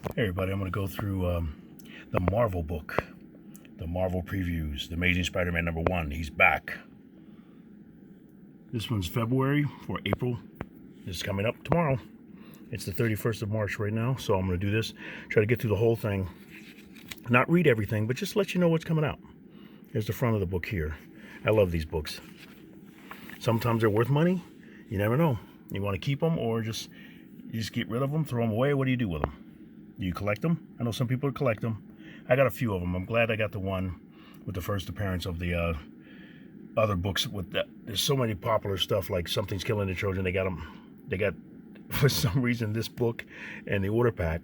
Hey everybody, I'm going to go through the Marvel book, the Marvel previews, the Amazing Spider-Man #1. He's back. This one's February for April. This is coming up tomorrow. It's the 31st of March right now, so I'm going to do this, try to get through the whole thing. Not read everything, but just let you know what's coming out. Here's the front of the book here. I love these books. Sometimes they're worth money. You never know. You want to keep them or you just get rid of them, throw them away. What do you do with them? Do you collect them? I know some people collect them. I got a few of them. I'm glad I got the one with the first appearance of the other books with that. There's so many popular stuff like Something's Killing the Children. They got for some reason this book and the order pack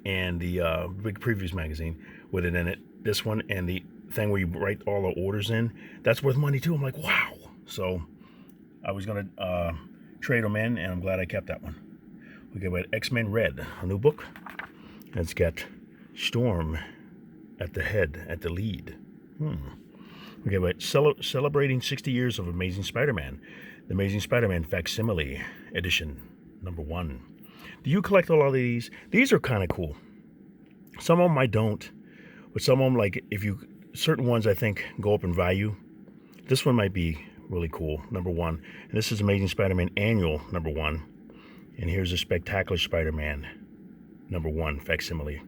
and the big previews magazine with it in it. This one and the thing where you write all the orders in. That's worth money too. I'm like, wow. So I was gonna trade them in, and I'm glad I kept that one. We got X-Men Red, a new book. It's got Storm at the head, at the lead. We got celebrating 60 years of Amazing Spider-Man, the Amazing Spider-Man Facsimile edition, #1. Do you collect a lot of these? These are kind of cool. Some of them I don't, but some of them, like certain ones I think go up in value. This one might be really cool, #1. And this is Amazing Spider-Man Annual #1. And here's a Spectacular Spider-Man #1 facsimile.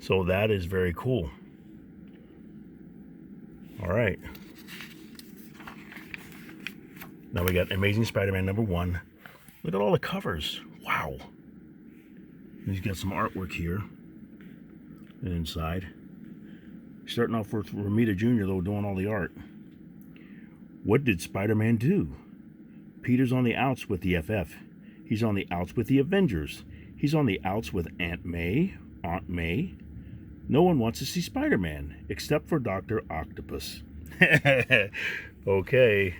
So that is very cool. All right. Now we got Amazing Spider-Man #1. Look at all the covers. Wow. He's got some artwork here. And inside. Starting off with Romita Jr. though, doing all the art. What did Spider-Man do? Peter's on the outs with the FF. He's on the outs with the Avengers. He's on the outs with Aunt May. No one wants to see Spider-Man, except for Dr. Octopus. Okay.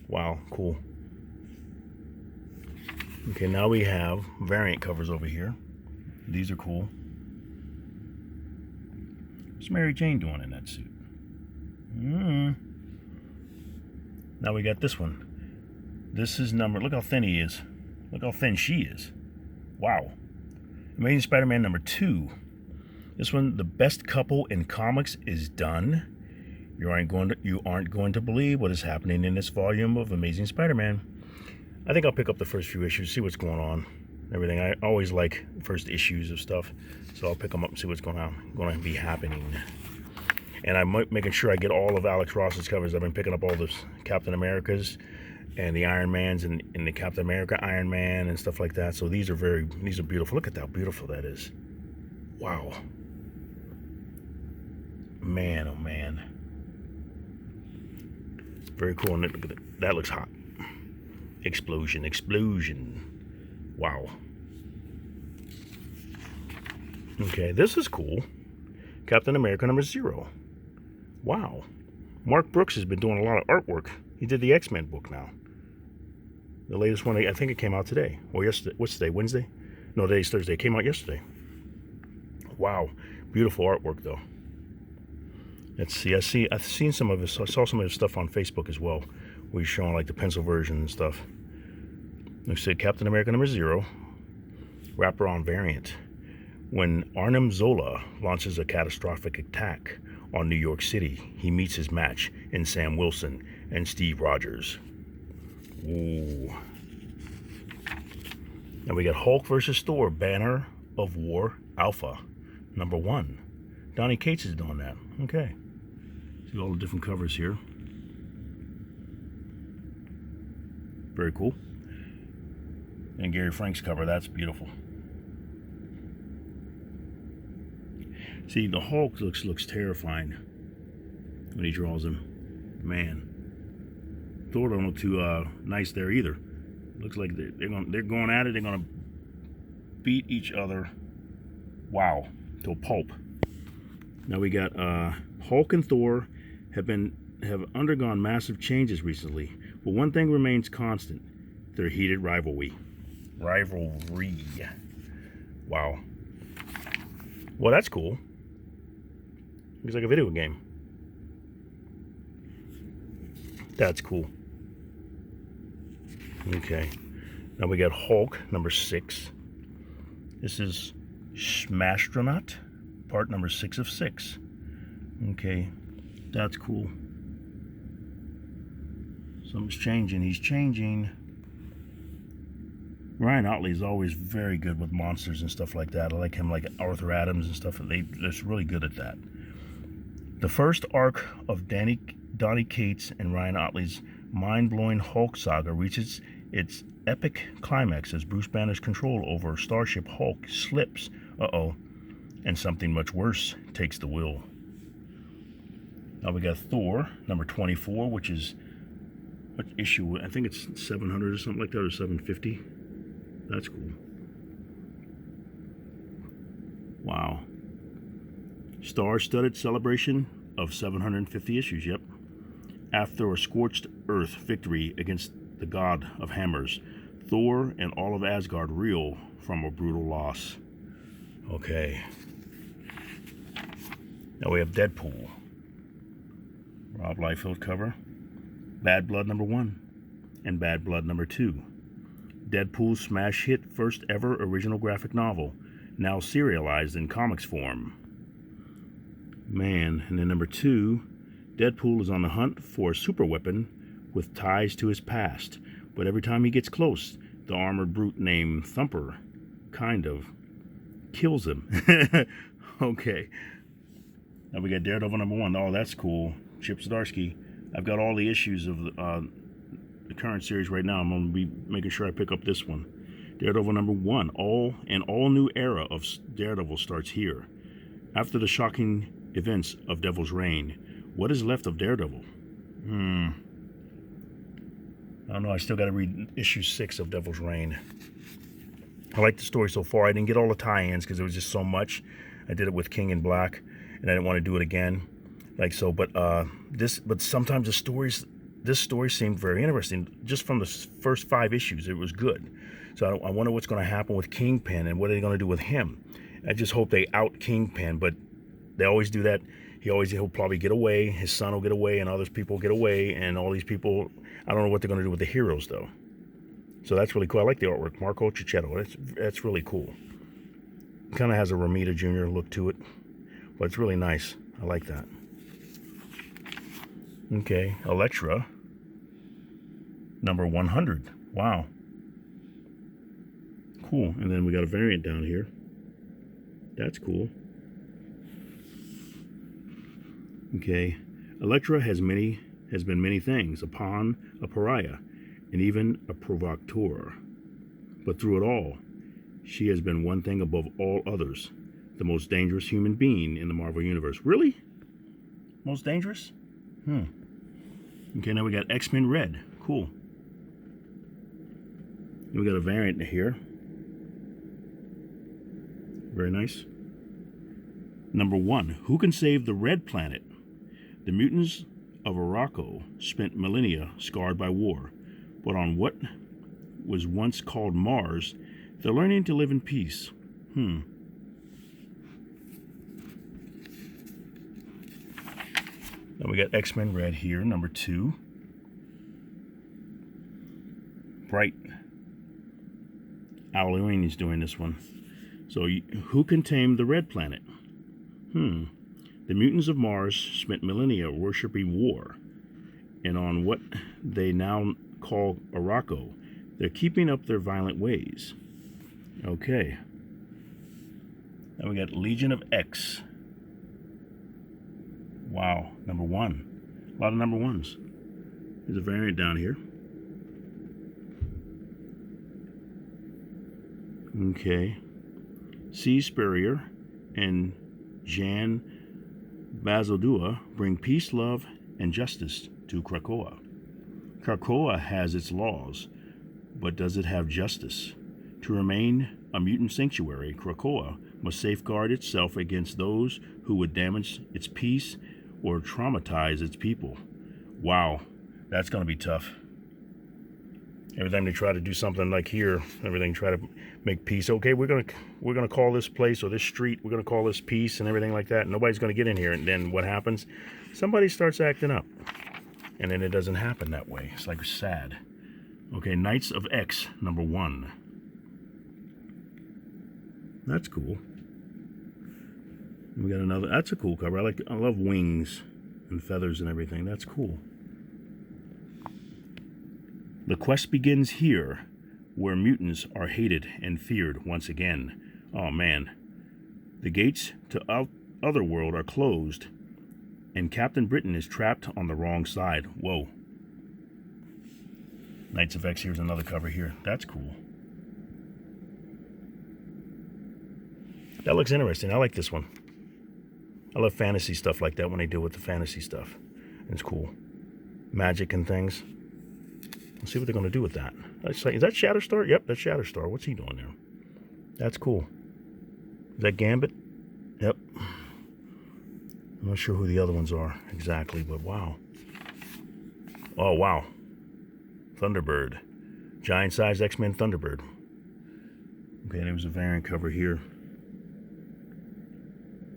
Wow, cool. Okay, now we have variant covers over here. These are cool. What's Mary Jane doing in that suit? Now we got this one. This is number, look how thin he is. Look how thin she is. Wow. Amazing Spider-Man #2. This one, the best couple in comics is done. You aren't going to believe what is happening in this volume of Amazing Spider-Man. I think I'll pick up the first few issues, see what's going on. Everything. I always like first issues of stuff. So I'll pick them up and see what's going to be happening. And I'm making sure I get all of Alex Ross's covers. I've been picking up all the Captain Americas and the Iron Mans and the Captain America Iron Man and stuff like that. So these are beautiful. Look at how beautiful that is. Wow. Man, oh man. Very cool. And look at that. That looks hot. Explosion. Wow. Okay, this is cool. Captain America #0. Wow. Mark Brooks has been doing a lot of artwork. He did the X-Men book now. The latest one, I think it came out today. Or yesterday. What's today? Wednesday? No, today's Thursday. It came out yesterday. Wow. Beautiful artwork, though. Let's see. I've seen some of his. I saw some of his stuff on Facebook as well, where he's showing like the pencil version and stuff. Like I said, Captain America #0. Wraparound variant. When Arnim Zola launches a catastrophic attack on New York City, he meets his match in Sam Wilson and Steve Rogers. Ooh. Now we got Hulk versus Thor, Banner of War Alpha, #1. Donny Cates is doing that. Okay. See all the different covers here. Very cool. And Gary Frank's cover, that's beautiful. See, the Hulk looks terrifying when he draws him. Man. Thor don't look too nice there either. Looks like they're going at it. They're gonna beat each other. Wow, to a pulp. Now we got Hulk and Thor have undergone massive changes recently, but one thing remains constant: their heated rivalry. Wow. Well, that's cool. Looks like a video game. That's cool. Okay. Now we got Hulk #6. This is Smastronaut, part number 6 of 6. Okay, that's cool. Something's changing. He's changing. Ryan Otley's always very good with monsters and stuff like that. I like him, like Arthur Adams and stuff. They're just really good at that. The first arc of Donny Cates and Ryan Otley's mind-blowing Hulk saga reaches its epic climax as Bruce Banner's control over Starship Hulk slips. And something much worse takes the wheel. Now we got Thor number 24, which is what issue? I think it's 700 or something like that, or 750. That's cool. Wow. Star-studded celebration of 750 issues, yep. After a scorched earth victory against the god of hammers, Thor and all of Asgard reel from a brutal loss. Okay. Now we have Deadpool. Rob Liefeld cover. Bad Blood number 1 and Bad Blood number 2. Deadpool's smash hit first ever original graphic novel, now serialized in comics form. Man, and then number 2, Deadpool is on the hunt for a super weapon with ties to his past, but every time he gets close, the armored brute named Thumper kind of kills him. Okay. Now we got Daredevil number 1. Oh, that's cool. Chip Zdarsky. I've got all the issues of the current series right now. I'm going to be making sure I pick up this one. Daredevil number 1. An all-new era of Daredevil starts here. After the shocking events of Devil's Reign, what is left of Daredevil? I don't know. I still got to read issue 6 of Devil's Reign. I like the story so far. I didn't get all the tie-ins because there was just so much. I did it with King in Black, and I didn't want to do it again. Like so, but sometimes this story seemed very interesting. Just from the first 5 issues, it was good. So I wonder what's going to happen with Kingpin and what are they going to do with him. I just hope they out Kingpin, but they always do that. He'll probably get away. His son will get away, and others people get away, and all these people. I don't know what they're going to do with the heroes though. So that's really cool. I like the artwork, Marco Cicchetto. That's really cool. Kind of has a Romita Jr. look to it, but it's really nice. I like that. Okay, Elektra, number 100. Wow. Cool. And then we got a variant down here. That's cool. Okay. Elektra has been many things, a pawn, a pariah, and even a provocateur. But through it all, she has been one thing above all others, the most dangerous human being in the Marvel Universe. Really? Most dangerous? Okay, now we got X-Men Red. Cool. And we got a variant here. Very nice. Number 1. Who can save the Red Planet? The mutants of Arakko spent millennia scarred by war, but on what was once called Mars, they're learning to live in peace. Then we got X-Men Red here, number 2. Bright. Al Ewing is doing this one. So, who can tame the Red Planet? The mutants of Mars spent millennia worshipping war, and on what they now call Arakko, they're keeping up their violent ways. Okay. Then we got Legion of X. Wow, number 1. A lot of number 1s. There's a variant down here. Okay. C. Spurrier and Jan Bazaldua bring peace, love, and justice to Krakoa. Krakoa has its laws, but does it have justice? To remain a mutant sanctuary, Krakoa must safeguard itself against those who would damage its peace or traumatize its people. Wow, that's going to be tough. Every time they try to do something like here, everything try to make peace. Okay, we're gonna call this place or this street, we're gonna call this peace and everything like that. Nobody's gonna get in here, and then what happens? Somebody starts acting up, and then it doesn't happen that way. It's like sad. Okay, Knights of X, number 1. That's cool. We got another. That's a cool cover. I love wings and feathers and everything. That's cool. The quest begins here, where mutants are hated and feared once again. Oh man. The gates to Otherworld are closed, and Captain Britain is trapped on the wrong side. Whoa. Knights of X, here's another cover here. That's cool. That looks interesting. I like this one. I love fantasy stuff like that when they deal with the fantasy stuff. It's cool. Magic and things. Let's see what they're going to do with that. Is that Shatterstar? Yep, that's Shatterstar. What's he doing there? That's cool. Is that Gambit? Yep. I'm not sure who the other ones are exactly, but wow. Oh, wow. Thunderbird. Giant-sized X-Men Thunderbird. Okay, there was a variant cover here.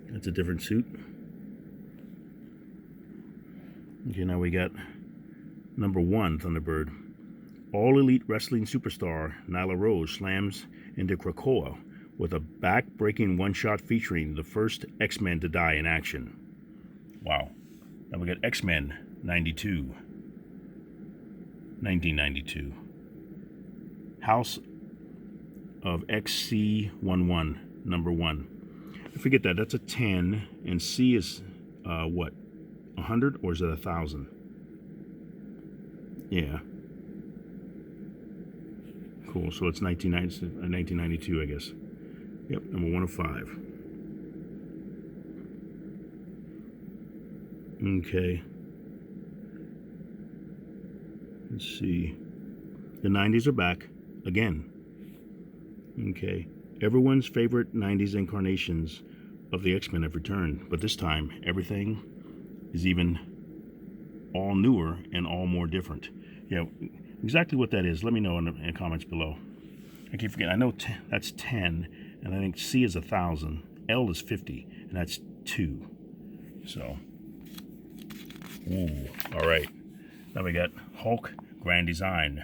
That's a different suit. Okay, now we got number 1 Thunderbird. All Elite Wrestling superstar Nyla Rose slams into Krakoa with a back-breaking one-shot featuring the first X-Men to die in action. Wow. Now we got X-Men 1992. House of XC11, number 1. I forget that. That's a 10, and C is, what, 100, or is it 1,000? Yeah. Cool, so it's 1992, I guess. Yep, number 1 of 5. Okay. Let's see. The 90s are back again. Okay. Everyone's favorite 90s incarnations of the X-Men have returned, but this time everything is even all newer and all more different. Yeah, exactly what that is, let me know in the comments below. I keep forgetting. I know that's 10, and I think C is 1,000. L is 50, and that's 2. So, ooh, all right. Now we got Hulk Grand Design.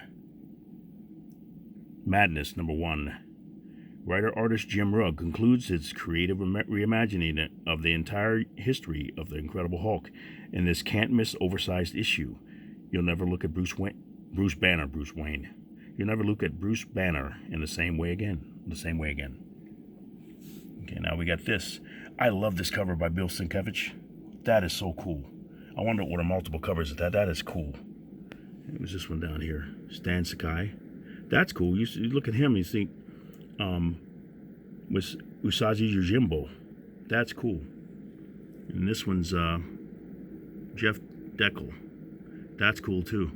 Madness, number 1. Writer-artist Jim Rugg concludes his creative reimagining of the entire history of the Incredible Hulk in this can't-miss oversized issue. You'll never look at Bruce Wayne. You'll never look at Bruce Banner in the same way again. Okay, now we got this. I love this cover by Bill Sienkiewicz. That is so cool. I wonder what are multiple covers of that. That is cool. It was this one down here. Stan Sakai. That's cool. You look at him and you think, with Usagi Yojimbo. That's cool. And this one's Jeff Deckel. That's cool too.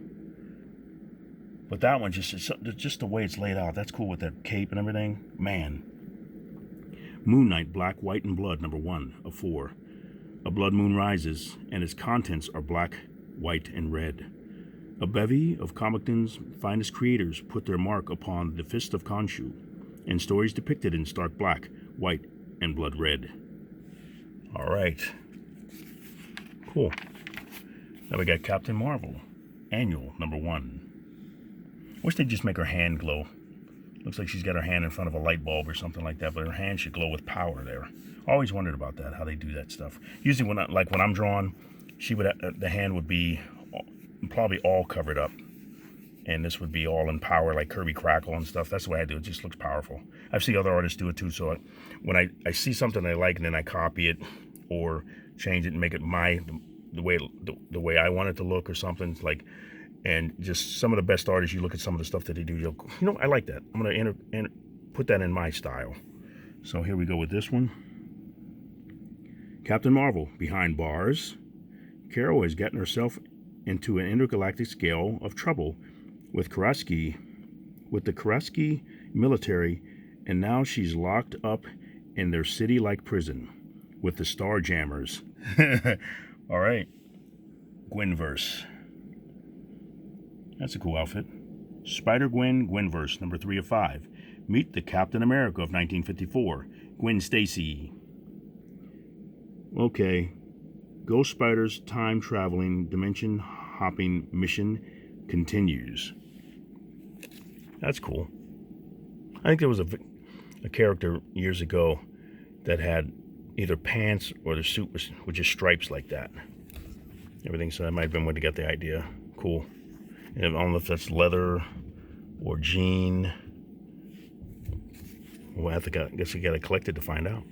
But that one, just the way it's laid out, that's cool with that cape and everything. Man. Moon Knight, Black, White, and Blood, number 1 of 4. A blood moon rises, and its contents are black, white, and red. A bevy of Comicton's finest creators put their mark upon the Fist of Khonshu, and stories depicted in stark black, white, and blood red. All right. Cool. Now we got Captain Marvel, Annual, number 1. Wish they'd just make her hand glow. Looks like she's got her hand in front of a light bulb or something like that, but her hand should glow with power there. Always wondered about that, how they do that stuff. Usually when I'm drawn, the hand would be probably all covered up. And this would be all in power, like Kirby Crackle and stuff. That's the way I do it. It just looks powerful. I've seen other artists do it too. So when I see something I like and then I copy it or change it and make it the way I want it to look or something, like, and just some of the best artists, you look at some of the stuff that they do, I like that. I'm going to put that in my style. So here we go with this one. Captain Marvel, behind bars. Carol is getting herself into an intergalactic scale of trouble with the Karaski military, and now she's locked up in their city-like prison with the Starjammers. All right. Gwen Verse. That's a cool outfit. Spider-Gwen, Gwen Verse, number 3 of 5. Meet the Captain America of 1954, Gwen Stacy. Okay. Ghost Spider's time-traveling, dimension-hopping mission continues. That's cool. I think there was a character years ago that had either pants or the suit was just stripes like that. Everything, so that might have been when they got the idea. Cool. And I don't know if that's leather or jean. Well, I guess we got to collect it to find out.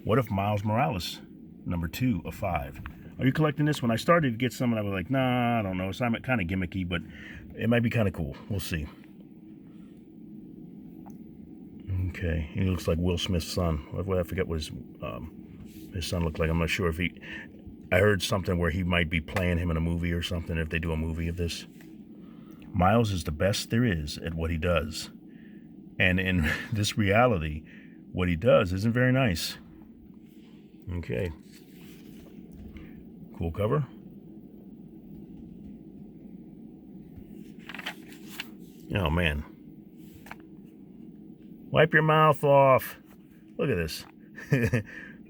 What if Miles Morales, number 2 of 5? Are you collecting this? When I started to get some, I was like, nah, I don't know. It's kind of gimmicky, but it might be kind of cool. We'll see. Okay, he looks like Will Smith's son. I forget what his son looked like. I'm not sure if I heard something where he might be playing him in a movie or something, if they do a movie of this. Miles is the best there is at what he does. And in this reality, what he does isn't very nice. Okay. Cool cover. Oh, man. Wipe your mouth off. Look at this.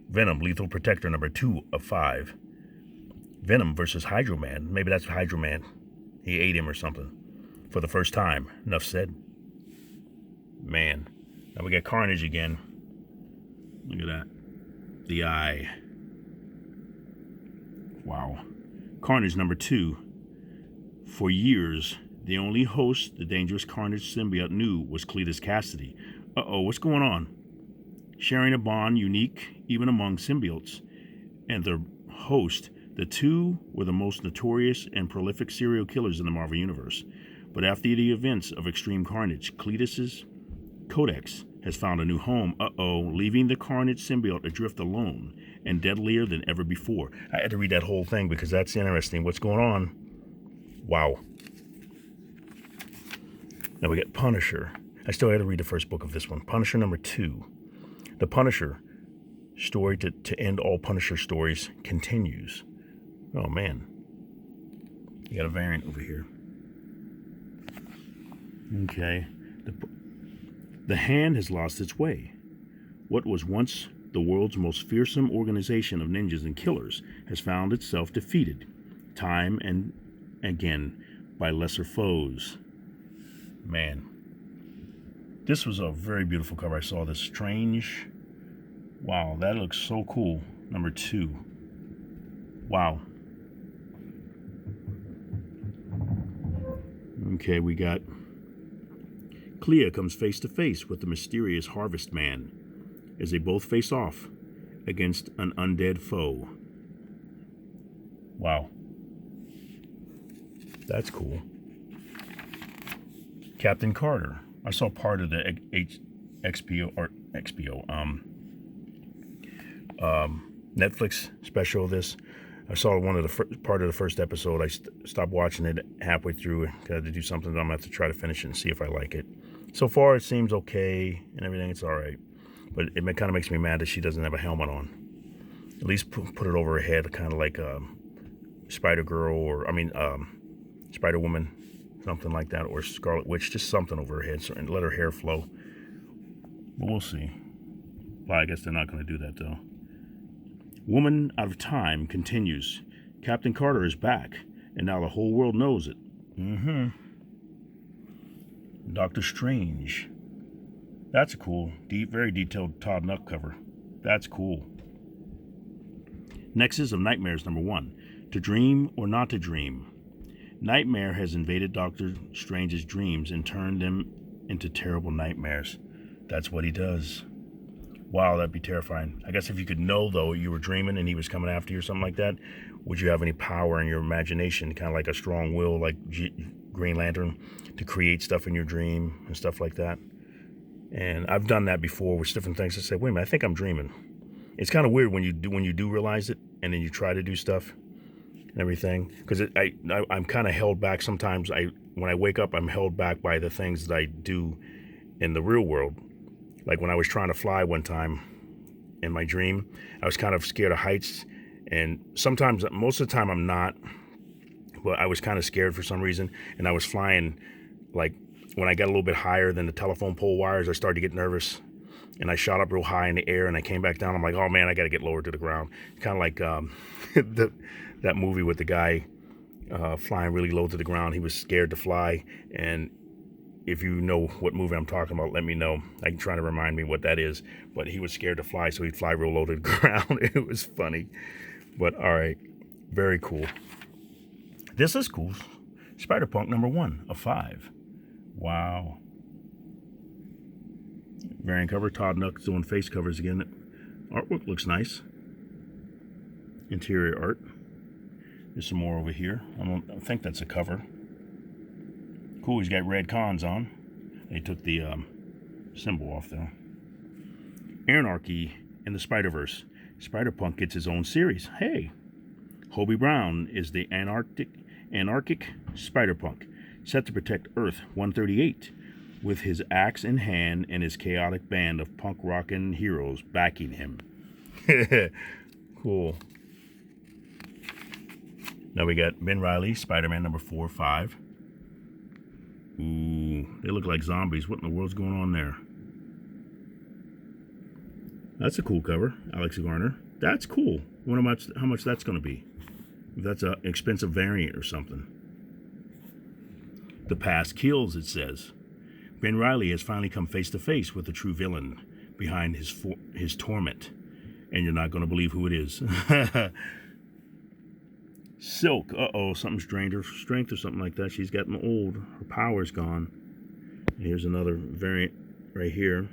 Venom, Lethal Protector, number 2 of 5. Venom versus Hydroman. Maybe that's Hydroman. He ate him or something. For the first time. Enough said. Man. Now we got Carnage again. Look at that. The eye. Wow. Carnage number 2. For years, the only host the dangerous Carnage symbiote knew was Cletus Cassidy. Uh-oh, what's going on? Sharing a bond unique even among symbiotes and their host, the two were the most notorious and prolific serial killers in the Marvel Universe. But after the events of Extreme Carnage, Cletus's Codex has found a new home, leaving the Carnage symbiote adrift alone and deadlier than ever before. I had to read that whole thing because that's interesting. What's going on? Wow. Now we get Punisher. I still had to read the first book of this one. Punisher number 2. The Punisher story to end all Punisher stories continues. Oh, man. You got a variant over here. Okay. The Hand has lost its way. What was once the world's most fearsome organization of ninjas and killers has found itself defeated, time and again, by lesser foes. Man. This was a very beautiful cover. I saw this strange. Wow, that looks so cool. Number 2. Wow. Okay, we got Clea comes face to face with the mysterious Harvest Man as they both face off against an undead foe. Wow. That's cool. Captain Carter. I saw part of the Netflix special of this. I saw one of the part of the first episode. I stopped watching it halfway through. Got to do something. I'm gonna have to try to finish it and see if I like it. So far, it seems okay and everything. It's all right, but it kind of makes me mad that she doesn't have a helmet on. At least put it over her head, kind of like Spider-Girl Spider-Woman. Something like that, or Scarlet Witch, just something over her head, and let her hair flow. But we'll see. Well, I guess they're not going to do that, though. Woman Out of Time continues. Captain Carter is back, and now the whole world knows it. Doctor Strange. That's a cool, very detailed Todd Nuck cover. That's cool. Nexus of Nightmares, number 1. To dream or not to dream. Nightmare has invaded Doctor Strange's dreams and turned them into terrible nightmares. That's what he does. Wow, that'd be terrifying. I guess if you could know, though, you were dreaming and he was coming after you or something like that, would you have any power in your imagination, kind of like a strong will, like Green Lantern, to create stuff in your dream and stuff like that? And I've done that before with different things. I say, wait a minute, I think I'm dreaming. It's kind of weird when you do realize it and then you try to do stuff. Everything, because I'm kind of held back sometimes. When I wake up, I'm held back by the things that I do in the real world. Like when I was trying to fly one time in my dream, I was kind of scared of heights, and sometimes, most of the time, I'm not. But I was kind of scared for some reason, and I was flying. Like when I got a little bit higher than the telephone pole wires, I started to get nervous, and I shot up real high in the air, and I came back down. I'm like, oh man, I got to get lower to the ground. Kind of like that movie with the guy flying really low to the ground. He was scared to fly, and if you know what movie I'm talking about, let me know. I can try to remind me what that is. But he was scared to fly, so he'd fly real low to the ground. It was funny. But all right, very cool. This is cool. Spider-Punk #1 of 5. Wow. Variant cover. Todd Nuck doing face covers again. Artwork looks nice. Interior art. There's some more over here. I don't think that's a cover. Cool, he's got red cons on. They took the symbol off though. Anarchy in the Spider-Verse. Spider-Punk gets his own series. Hey! Hobie Brown is the anarchic Spider-Punk, set to protect Earth 138, with his axe in hand and his chaotic band of punk rockin' heroes backing him. Cool. Now we got Ben Reilly, Spider-Man #4, 5. Ooh, they look like zombies. What in the world's going on there? That's a cool cover, Alex Garner. That's cool. I wonder how much that's going to be. If that's an expensive variant or something. The past kills, it says. Ben Reilly has finally come face to face with the true villain behind his torment. And you're not going to believe who it is. Silk. Uh-oh, something's drained her strength or something like that. She's gotten old. Her power's gone. Here's another variant right here.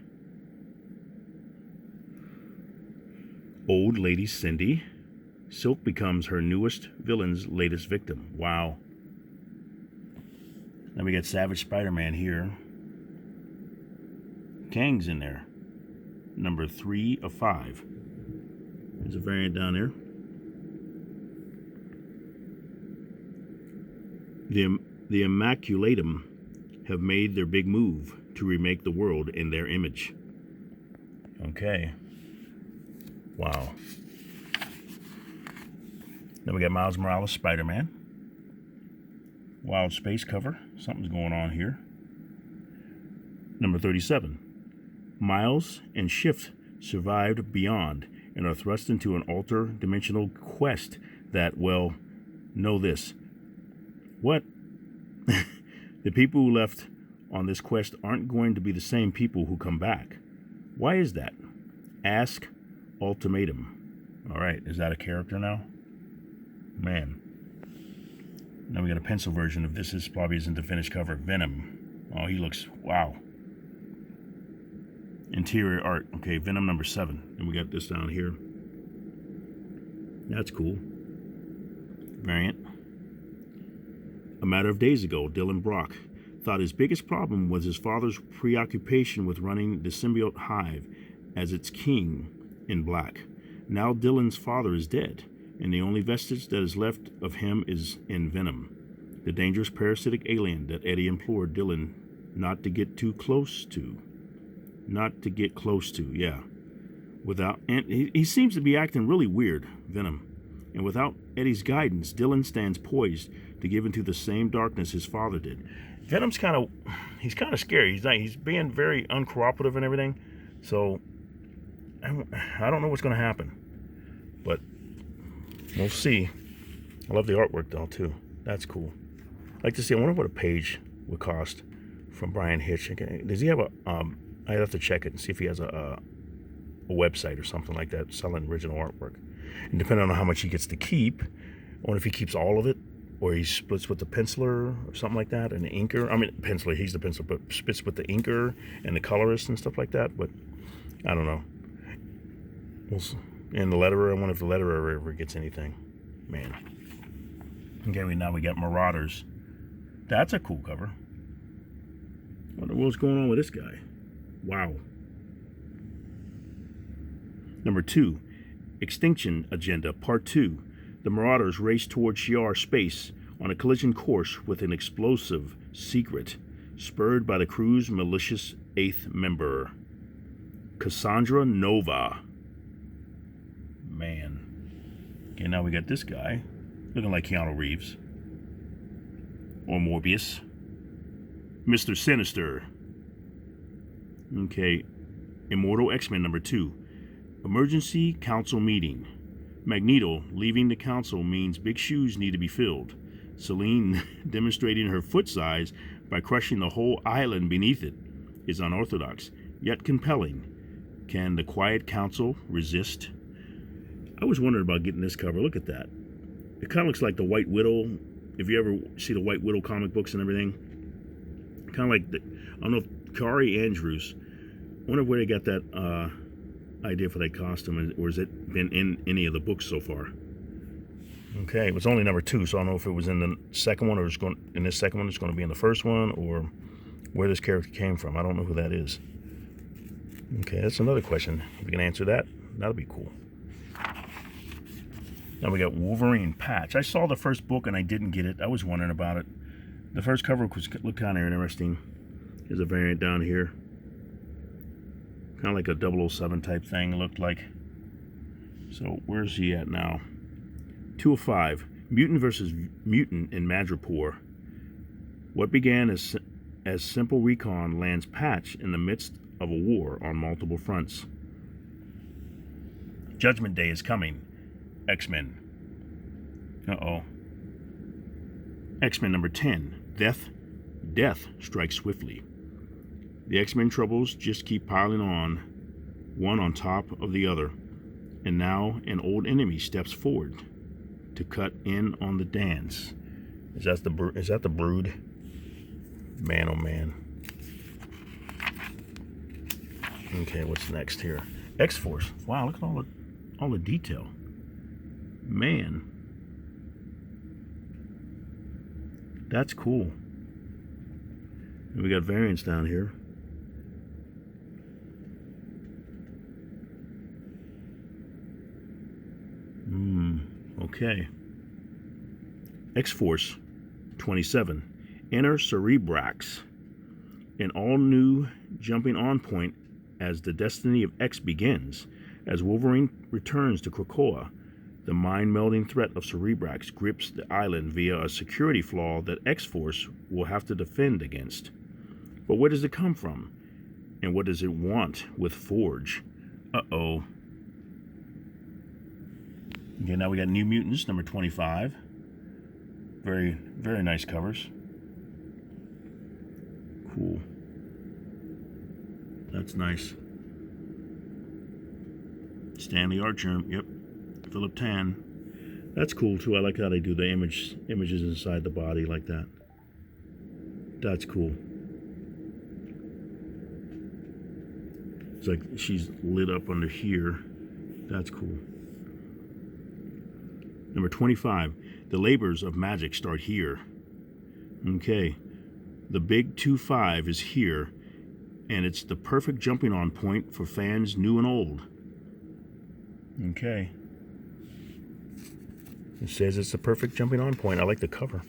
Old Lady Cindy. Silk becomes her newest villain's latest victim. Wow. Then we got Savage Spider-Man here. Kang's in there. #3 of 5. There's a variant down there. The Immaculatum have made their big move to remake the world in their image. Okay. Wow. Then we got Miles Morales, Spider-Man. Wild space cover. Something's going on here. #37. Miles and Shift survived beyond and are thrust into an alter-dimensional quest that, well, know this. What? The people who left on this quest aren't going to be the same people who come back. Why is that? Ask Ultimatum. All right, is that a character now? Man. Now we got a pencil version of this. This probably isn't the finished cover. Venom. Oh, he looks, wow. Interior art. Okay, Venom #7. And we got this down here. That's cool. Variant. A matter of days ago, Dylan Brock thought his biggest problem was his father's preoccupation with running the symbiote hive as its king in black. Now Dylan's father is dead, and the only vestige that is left of him is in Venom, the dangerous parasitic alien that Eddie implored Dylan not to get too close to. Not to get close to, yeah. And he seems to be acting really weird, Venom. And without Eddie's guidance, Dylan stands poised to give into the same darkness his father did. Venom's he's kind of scary. He's being very uncooperative and everything. So, I don't know what's going to happen. But, we'll see. I love the artwork, though, too. That's cool. I'd like to see, I wonder what a page would cost from Brian Hitch. Does he have I'd have to check it and see if he has a website or something like that selling original artwork. And depending on how much he gets to keep, I wonder if he keeps all of it, or he splits with the penciler or something like that, and the inker. I mean, penciler, he's the penciler, but splits with the inker and the colorist and stuff like that. But I don't know. And the letterer, I wonder if the letterer ever gets anything. Man. Okay, now we got Marauders. That's a cool cover. I wonder what's going on with this guy. Wow. #2, Extinction Agenda, Part 2. The Marauders race towards Shi'ar space on a collision course with an explosive secret, spurred by the crew's malicious 8th member, Cassandra Nova. Man. Okay, now we got this guy, looking like Keanu Reeves. Or Morbius. Mr. Sinister. Okay, Immortal X-Men #2. Emergency Council Meeting. Magneto leaving the council means big shoes need to be filled. Selene demonstrating her foot size by crushing the whole island beneath it is unorthodox, yet compelling. Can the quiet council resist? I was wondering about getting this cover. Look at that. It kind of looks like the White Widow. If you ever see the White Widow comic books and everything, kind of like I don't know if Kari Andrews. I wonder where they got that idea for that costume, or has it been in any of the books so far? Okay, it was only number 2, so I don't know if it was in the second one, or it's going in this second one. It's going to be in the first one, or where this character came from. I don't know who that is. Okay, that's another question. If you can answer that, that'll be cool. Now we got Wolverine Patch. I saw the first book and I didn't get it. I was wondering about it. The first cover looked kind of interesting. There's a variant down here. Kind of like a 007 type thing, it looked like. So where's he at now? 205. Mutant versus Mutant in Madripoor. What began as simple recon lands Patch in the midst of a war on multiple fronts. Judgment Day is coming. X-Men. X-Men number 10. Death strikes swiftly. The X-Men troubles just keep piling on, one on top of the other. And now an old enemy steps forward to cut in on the dance. Is that the Brood? Man, oh man. Okay, what's next here? X-Force. Wow, look at all the detail. Man. That's cool. And we got variants down here. Okay. X-Force 27. Enter Cerebrax. An all-new jumping on point as the destiny of X begins. As Wolverine returns to Krakoa, the mind-melding threat of Cerebrax grips the island via a security flaw that X-Force will have to defend against. But where does it come from? And what does it want with Forge? Uh-oh. Okay, now we got New Mutants, number 25. Very, very nice covers. Cool. That's nice. Stanley Archer, yep. Philip Tan. That's cool too. I like how they do the images inside the body like that. That's cool. It's like she's lit up under here. That's cool. Number 25. The labors of magic start here. Okay. The big 2-5 is here, and it's the perfect jumping on point for fans new and old. Okay. It says it's the perfect jumping on point. I like the cover.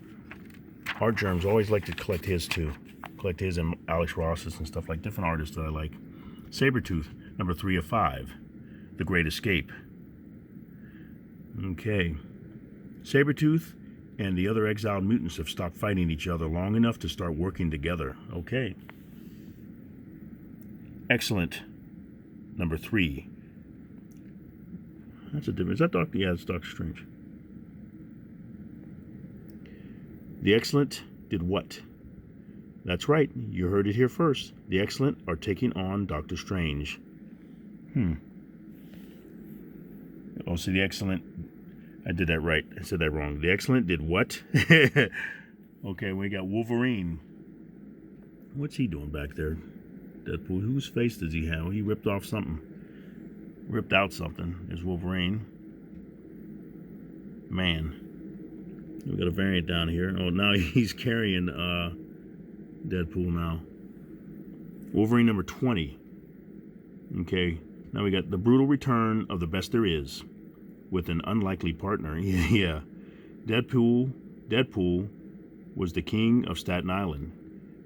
Art Germs always like to collect his too. Collect his and Alex Ross's and stuff, like different artists that I like. Sabretooth, number 3 of 5. The Great Escape. Okay. Sabretooth and the other exiled mutants have stopped fighting each other long enough to start working together. Okay. Excellent. Number 3. That's a different. Is that Doctor? Yeah, it's Doctor Strange. The Excellent did what? That's right. You heard it here first. The Excellent are taking on Doctor Strange. Oh, so the Excellent. I did that right. I said that wrong. The Excellent did what? Okay, we got Wolverine. What's he doing back there? Deadpool. Whose face does he have? He ripped off something. Ripped out something. There's Wolverine. Man. We got a variant down here. Oh, now he's carrying Deadpool now. Wolverine number 20. Okay. Now we got the brutal return of the best there is. With an unlikely partner. Yeah. Deadpool was the king of Staten Island.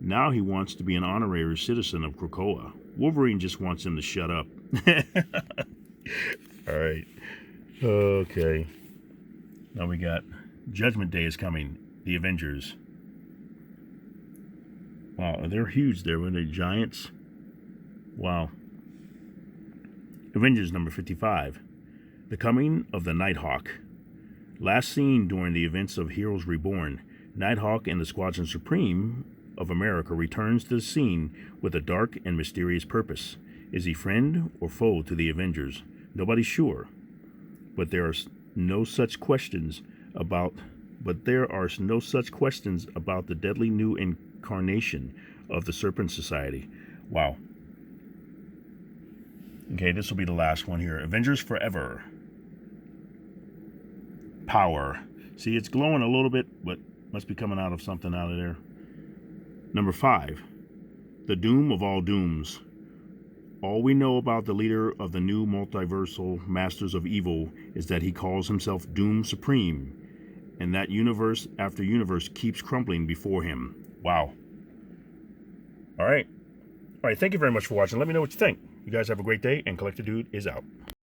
Now he wants to be an honorary citizen of Krakoa. Wolverine just wants him to shut up. All right. Okay. Now we got Judgment Day is coming. The Avengers. Wow, they're huge there. When they're giants. Wow. Avengers number 55. The coming of the Nighthawk. Last seen during the events of Heroes Reborn, Nighthawk and the Squadron Supreme of America returns to the scene with a dark and mysterious purpose. Is he friend or foe to the Avengers? Nobody's sure. But there are no such questions about the deadly new incarnation of the Serpent Society. Wow. Okay, this will be the last one here. Avengers Forever. Power. See, it's glowing a little bit, but must be coming out of something out of there. Number 5. The Doom of All Dooms. All we know about the leader of the new multiversal Masters of Evil is that he calls himself Doom Supreme, and that universe after universe keeps crumbling before him. Wow. All right. Thank you very much for watching. Let me know what you think. You guys have a great day, and Collector Dude is out.